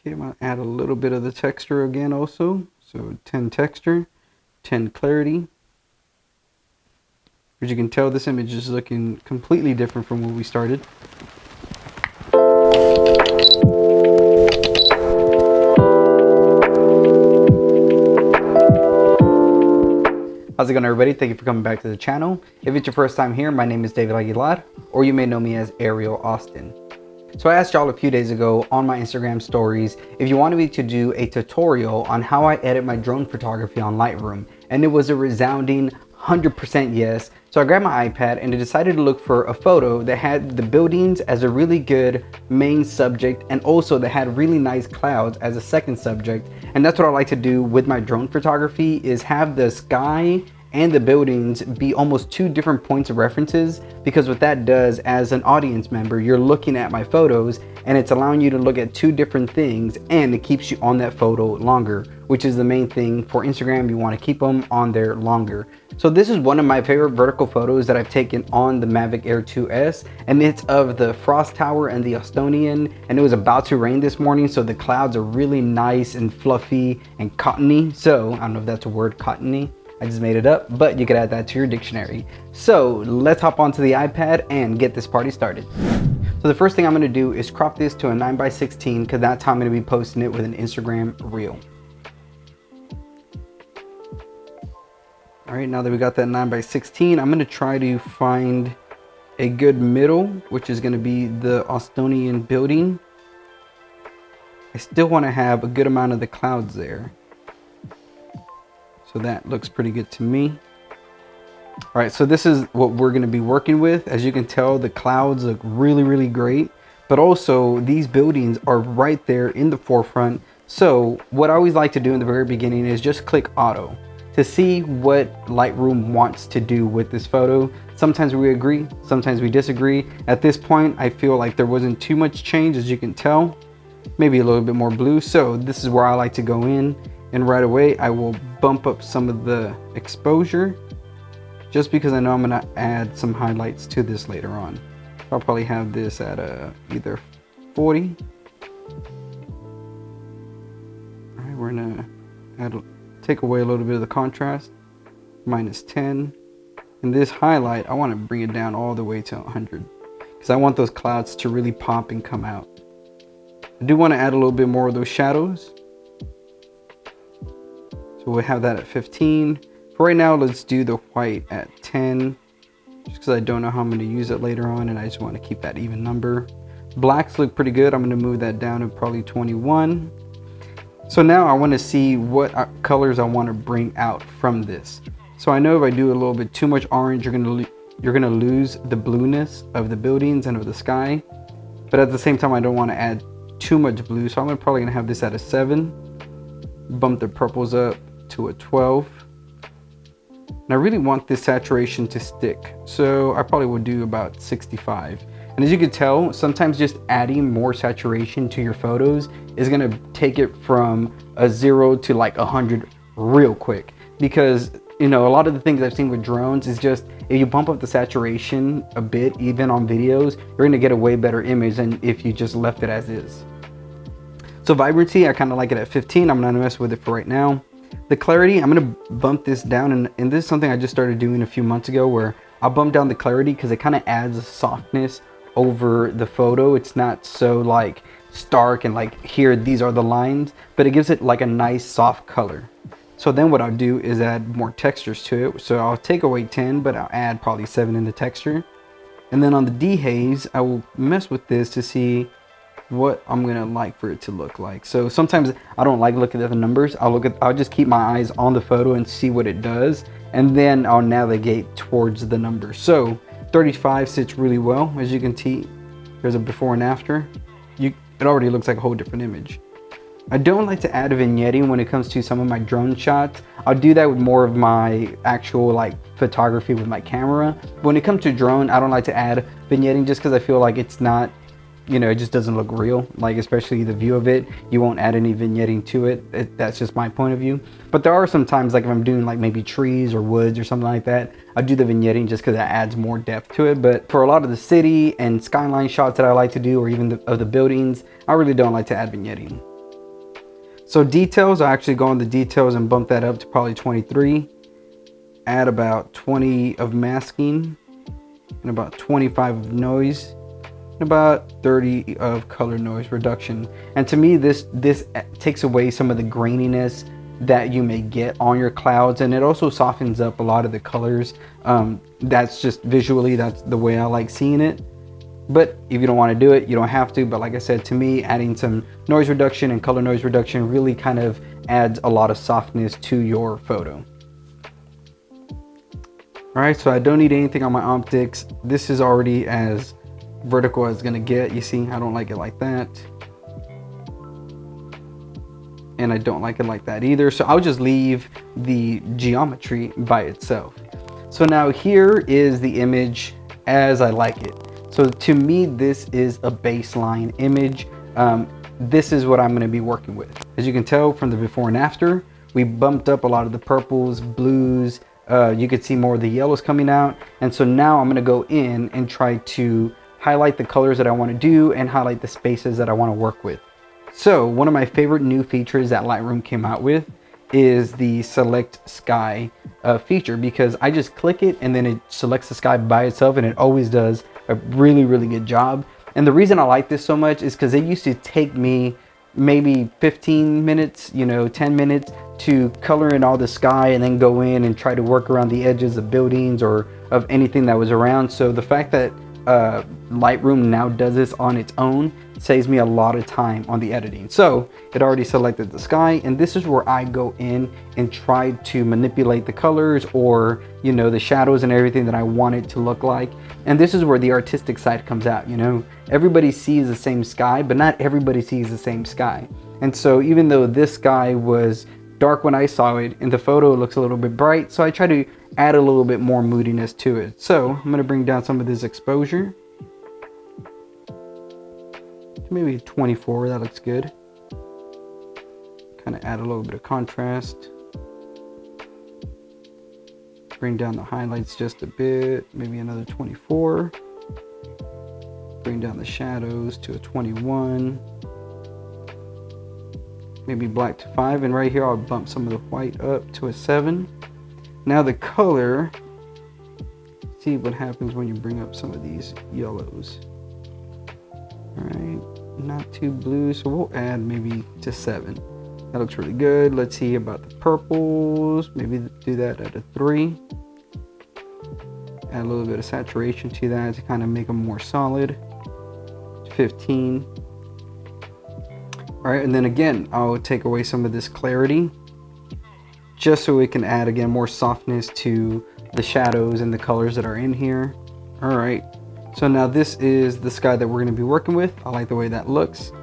Okay, I'm gonna add a little bit of the texture again also. So 10 texture, 10 clarity. As you can tell, this image is looking completely different from when we started. How's it going, everybody? Thank you for coming back to the channel. If it's your first time here, my name is David Aguilar, or you may know me as Ariel Austin. So I asked y'all a few days ago on my Instagram stories if you wanted me to do a tutorial on how I edit my drone photography on Lightroom, and it was a resounding 100% yes. So I grabbed my iPad and I decided to look for a photo that had the buildings as a really good main subject, and also that had really nice clouds as a second subject. And that's what I like to do with my drone photography, is have the sky and the buildings be almost two different points of references, because what that does, as an audience member, you're looking at my photos and it's allowing you to look at two different things, and it keeps you on that photo longer, which is the main thing for Instagram. You want to keep them on there longer. So this is one of my favorite vertical photos that I've taken on the Mavic Air 2S, and it's of the Frost Tower and the Estonian, and it was about to rain this morning, so the clouds are really nice and fluffy and cottony. So I don't know if that's a word, cottony. I just made it up, but you could add that to your dictionary. So let's hop onto the iPad and get this party started. So the first thing I'm gonna do is crop this to a 9:16, because that's how I'm gonna be posting it with an Instagram reel. All right, now that we got that 9:16, I'm gonna try to find a good middle, which is gonna be the Estonian building. I still wanna have a good amount of the clouds there. So that looks pretty good to me. All right, so this is what we're gonna be working with. As you can tell, the clouds look really, really great, but also these buildings are right there in the forefront. So what I always like to do in the very beginning is just click auto to see what Lightroom wants to do with this photo. Sometimes we agree, sometimes we disagree. At this point, I feel like there wasn't too much change, as you can tell, maybe a little bit more blue. So this is where I like to go in, and right away I will bump up some of the exposure, just because I know I'm gonna add some highlights to this later on. I'll probably have this at either 40. All right, we're gonna take away a little bit of the contrast, -10. And this highlight, I wanna bring it down all the way to 100, because I want those clouds to really pop and come out. I do wanna add a little bit more of those shadows. So we'll have that at 15. For right now, let's do the white at 10, just because I don't know how I'm going to use it later on, and I just want to keep that even number. Blacks look pretty good. I'm going to move that down to probably 21. So now I want to see what colors I want to bring out from this. So I know if I do a little bit too much orange, you're going to lose the blueness of the buildings and of the sky. But at the same time, I don't want to add too much blue, so I'm probably going to have this at a 7. Bump the purples up to a 12. And I really want this saturation to stick, so I probably would do about 65. And as you can tell, sometimes just adding more saturation to your photos is gonna take it from a 0 to like 100 real quick. Because, you know, a lot of the things I've seen with drones is just, if you bump up the saturation a bit, even on videos, you're gonna get a way better image than if you just left it as is. So vibrancy, I kind of like it at 15. I'm not gonna mess with it for right now. The clarity, I'm gonna bump this down, and this is something I just started doing a few months ago, where I'll bump down the clarity because it kind of adds a softness over the photo. It's not so like stark and like, here, these are the lines, but it gives it like a nice soft color. So then what I'll do is add more textures to it. So I'll take away 10, but I'll add probably 7 in the texture. And then on the dehaze, I will mess with this to see what I'm gonna like for it to look like. So sometimes I don't like looking at the numbers. I'll just keep my eyes on the photo and see what it does, and then I'll navigate towards the numbers. So 35 sits really well. As you can see, there's a before and after. It already looks like a whole different image. I don't like to add vignetting when it comes to some of my drone shots. I'll do that with more of my actual like photography with my camera. When it comes to drone, I don't like to add vignetting, just because I feel like it's not, you know, it just doesn't look real. Like, especially the view of it, you won't add any vignetting to it. That's just my point of view. But there are some times, like if I'm doing like maybe trees or woods or something like that, I do the vignetting just because that adds more depth to it. But for a lot of the city and skyline shots that I like to do, or even of the buildings, I really don't like to add vignetting. So details, I actually go on the details and bump that up to probably 23. Add about 20 of masking and about 25 of noise and about 30 of color noise reduction. And to me, this takes away some of the graininess that you may get on your clouds, and it also softens up a lot of the colors. That's just visually, that's the way I like seeing it. But if you don't want to do it, you don't have to. But like I said, to me, adding some noise reduction and color noise reduction really kind of adds a lot of softness to your photo. All right, so I don't need anything on my optics. This is already as vertical as it's gonna get. You see, I don't like it like that. And I don't like it like that either. So I'll just leave the geometry by itself. So now here is the image as I like it. So to me, this is a baseline image. This is what I'm gonna be working with. As you can tell from the before and after, we bumped up a lot of the purples, blues. You could see more of the yellows coming out. And so now I'm gonna go in and try to highlight the colors that I wanna do and highlight the spaces that I wanna work with. So one of my favorite new features that Lightroom came out with is the select sky feature, because I just click it and then it selects the sky by itself, and it always does a really, really good job. And the reason I like this so much is because it used to take me maybe 15 minutes, 10 minutes to color in all the sky and then go in and try to work around the edges of buildings or of anything that was around. So the fact that Lightroom now does this on its own saves me a lot of time on the editing. So it already selected the sky, and this is where I go in and try to manipulate the colors or the shadows and everything that I want it to look like. And this is where the artistic side comes out. Everybody sees the same sky, but not everybody sees the same sky. And so even though this sky was dark when I saw it, in the photo it looks a little bit bright, so I try to add a little bit more moodiness to it. So I'm going to bring down some of this exposure to maybe 24. That looks good. Kind of add a little bit of contrast. Bring down the highlights just a bit, maybe another 24. Bring down the shadows to a 21. Maybe black to 5, and right here I'll bump some of the white up to a 7. Now the color, see what happens when you bring up some of these yellows. All right, not too blue, so we'll add maybe to 7. That looks really good. Let's see about the purples. Maybe do that at a 3. Add a little bit of saturation to that to kind of make them more solid. 15. All right, and then again, I'll take away some of this clarity just so we can add again more softness to the shadows and the colors that are in here. All right, so now this is the sky that we're going to be working with. I like the way that looks.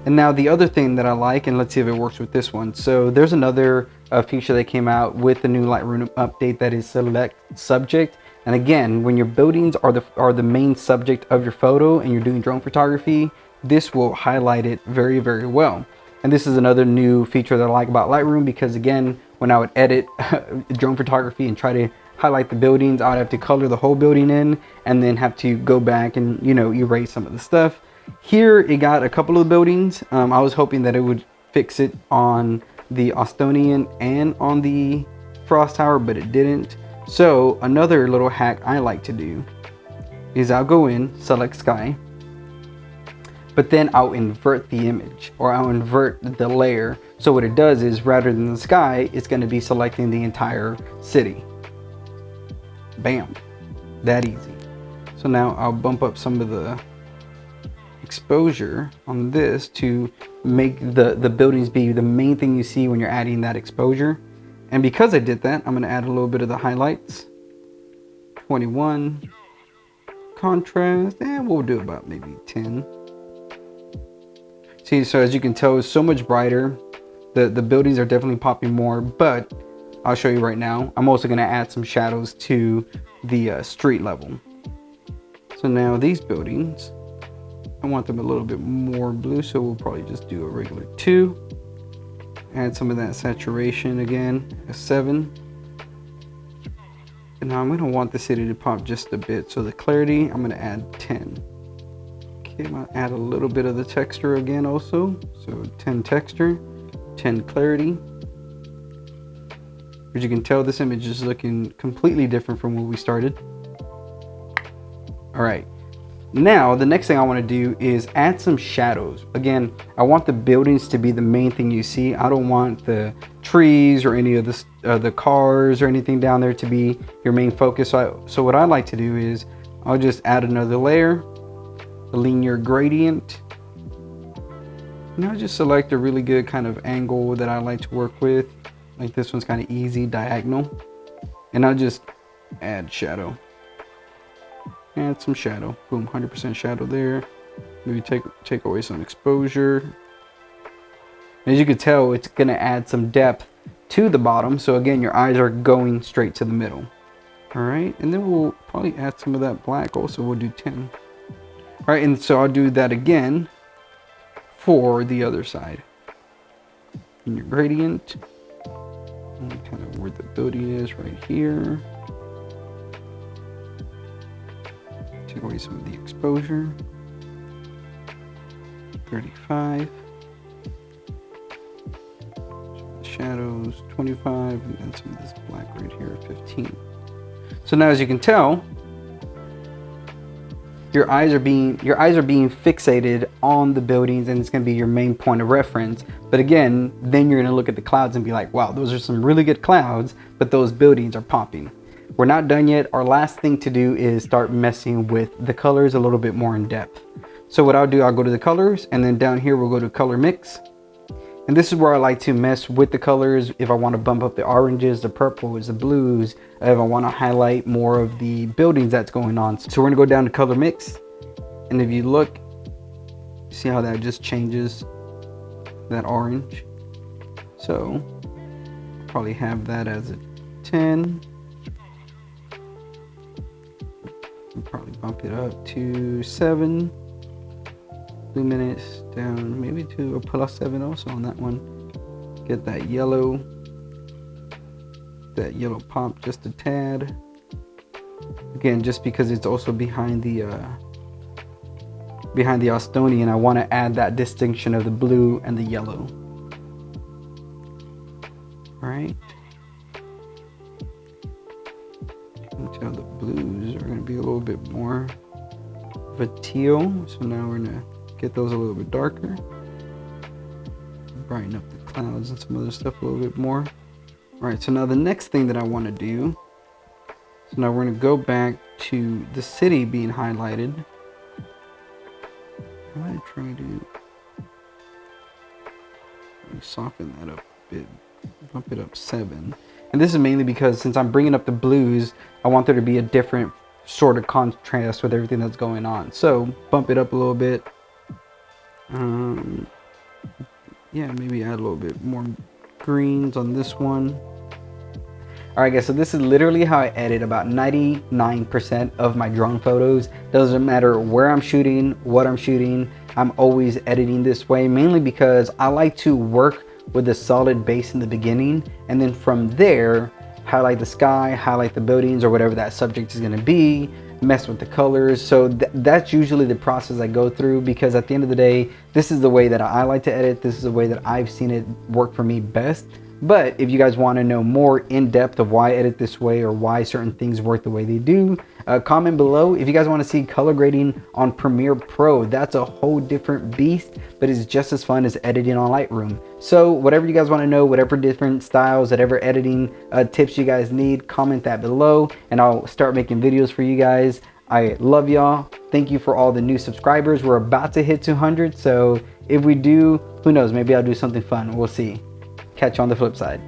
And now the other thing that I like, and let's see if it works with this one. So there's another feature that came out with the new Lightroom update that is select subject. And again, when your buildings are the main subject of your photo and you're doing drone photography, this will highlight it very, very well. And this is another new feature that I like about Lightroom, because again, when I would edit drone photography and try to highlight the buildings, I would have to color the whole building in and then have to go back and erase some of the stuff. Here it got a couple of buildings. I was hoping that it would fix it on the Austonian and on the Frost Tower, but it didn't. So another little hack I like to do is I'll go in, select sky, but then I'll invert the image, or I'll invert the layer. So what it does is, rather than the sky, it's going to be selecting the entire city. Bam, that easy. So now I'll bump up some of the exposure on this to make the buildings be the main thing you see when you're adding that exposure. And because I did that, I'm going to add a little bit of the highlights. 21 contrast, and we'll do about maybe 10. See, so as you can tell, it's so much brighter. The buildings are definitely popping more, but I'll show you right now. I'm also going to add some shadows to the street level. So now these buildings, I want them a little bit more blue, so we'll probably just do a regular 2. Add some of that saturation again, a 7. And now I'm going to want the city to pop just a bit, so the clarity, I'm going to add 10. Okay, I'm going to add a little bit of the texture again also, so 10 texture. 10 clarity. As you can tell, this image is looking completely different from where we started. All right, now the next thing I want to do is add some shadows. Again, I want the buildings to be the main thing you see. I don't want the trees or any of the cars or anything down there to be your main focus. So what I like to do is I'll just add another layer, a linear gradient. And I'll just select a really good kind of angle that I like to work with. Like this one's kind of easy, diagonal. And I'll just add shadow. Add some shadow. Boom, 100% shadow there. Maybe take away some exposure. As you can tell, it's gonna add some depth to the bottom. So again, your eyes are going straight to the middle. All right, and then we'll probably add some of that black also. We'll do 10. All right, and so I'll do that again for the other side. And your gradient, and kind of where the building is right here. Take away some of the exposure. 35. Shadows 25, and then some of this black right here 15. So now, as you can tell, your eyes are being fixated on the buildings, and it's going to be your main point of reference. But again, then you're going to look at the clouds and be like, wow, those are some really good clouds, but those buildings are popping. We're not done yet. Our last thing to do is start messing with the colors a little bit more in depth. So what I'll do, I'll go to the colors, and then down here we'll go to color mix. And this is where I like to mess with the colors. If I want to bump up the oranges, the purples, the blues, if I want to highlight more of the buildings that's going on. So we're gonna go down to color mix. And if you look, see how that just changes that orange. So I'll probably have that as a 10. I'll probably bump it up to 7. Luminance down maybe to a +7 also on that one. Get that yellow pop just a tad. Again, just because it's also behind the Austonian, I want to add that distinction of the blue and the yellow. All right. You can tell the blues are going to be a little bit more of a teal. So now we're going to get those a little bit darker. Brighten up the clouds and some other stuff a little bit more. All right, so now the next thing that I want to do, so now we're going to go back to the city being highlighted. I'm going to try to soften that up a bit, bump it up 7. And this is mainly because since I'm bringing up the blues, I want there to be a different sort of contrast with everything that's going on. So bump it up a little bit. Yeah, maybe add a little bit more greens on this one. All right, guys, so this is literally how I edit about 99% of my drone photos. Doesn't matter where I'm shooting, what I'm shooting, I'm always editing this way, mainly because I like to work with a solid base in the beginning, and then from there highlight the sky, highlight the buildings or whatever that subject is going to be, mess with the colors. So that's usually the process I go through, because at the end of the day, this is the way that I like to edit. This is the way that I've seen it work for me best. But if you guys want to know more in depth of why I edit this way or why certain things work the way they do, comment below. If you guys want to see color grading on Premiere Pro, that's a whole different beast, but it's just as fun as editing on Lightroom. So whatever you guys want to know, whatever different styles, whatever editing tips you guys need, comment that below and I'll start making videos for you guys. I love y'all. Thank you for all the new subscribers. We're about to hit 200. So if we do, who knows, maybe I'll do something fun. We'll see. Catch you on the flip side.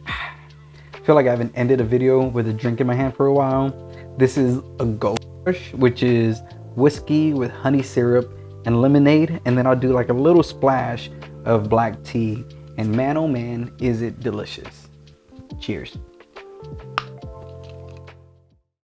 I feel like I haven't ended a video with a drink in my hand for a while. This is a Gold Rush, which is whiskey with honey syrup and lemonade. And then I'll do like a little splash of black tea. And man, oh man, is it delicious. Cheers.